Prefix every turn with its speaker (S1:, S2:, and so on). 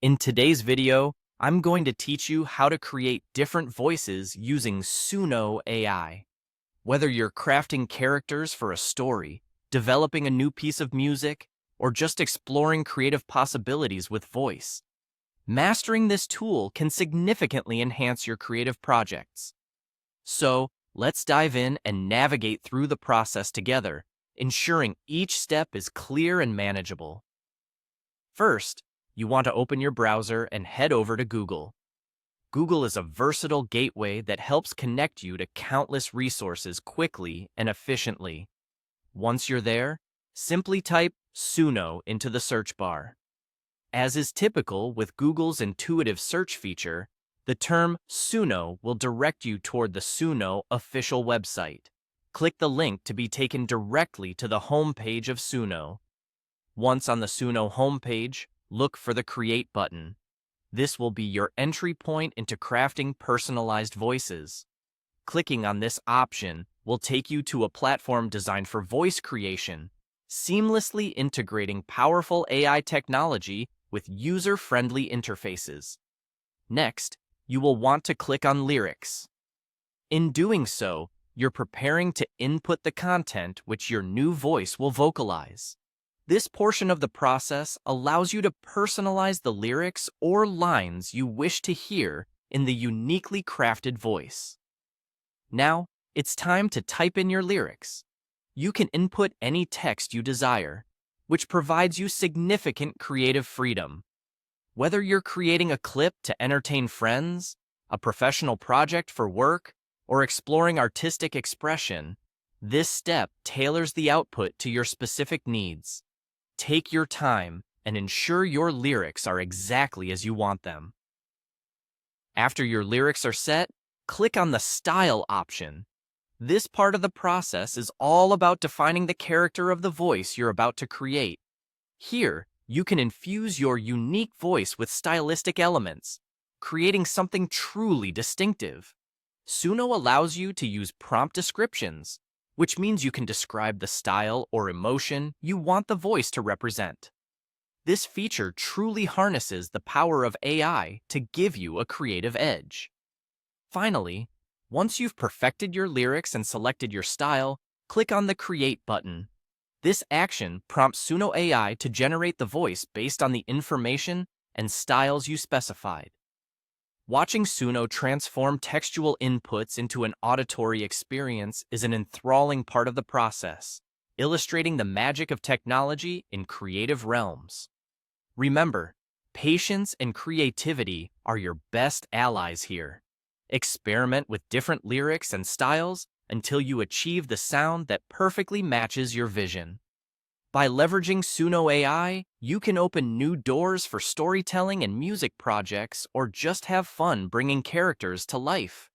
S1: In today's video, I'm going to teach you how to create different voices using Suno AI. Whether you're crafting characters for a story, developing a new piece of music, or just exploring creative possibilities with voice, mastering this tool can significantly enhance your creative projects. So, let's dive in and navigate through the process together, ensuring each step is clear and manageable. First, you want to open your browser and head over to Google. Google is a versatile gateway that helps connect you to countless resources quickly and efficiently. Once you're there, simply type Suno into the search bar. As is typical with Google's intuitive search feature, the term Suno will direct you toward the Suno official website. Click the link to be taken directly to the home page of Suno. Once on the Suno homepage, look for the Create button. This will be your entry point into crafting personalized voices. Clicking on this option will take you to a platform designed for voice creation, seamlessly integrating powerful AI technology with user-friendly interfaces. Next, you will want to click on Lyrics. In doing so, you're preparing to input the content which your new voice will vocalize. This portion of the process allows you to personalize the lyrics or lines you wish to hear in the uniquely crafted voice. Now, it's time to type in your lyrics. You can input any text you desire, which provides you significant creative freedom. Whether you're creating a clip to entertain friends, a professional project for work, or exploring artistic expression, this step tailors the output to your specific needs. Take your time and ensure your lyrics are exactly as you want them. After your lyrics are set, click on the Style option. This part of the process is all about defining the character of the voice you're about to create. Here, you can infuse your unique voice with stylistic elements, creating something truly distinctive. Suno allows you to use prompt descriptions, which means you can describe the style or emotion you want the voice to represent. This feature truly harnesses the power of AI to give you a creative edge. Finally, once you've perfected your lyrics and selected your style, click on the Create button. This action prompts Suno AI to generate the voice based on the information and styles you specified. Watching Suno transform textual inputs into an auditory experience is an enthralling part of the process, illustrating the magic of technology in creative realms. Remember, patience and creativity are your best allies here. Experiment with different lyrics and styles until you achieve the sound that perfectly matches your vision. By leveraging Suno AI, you can open new doors for storytelling and music projects or just have fun bringing characters to life.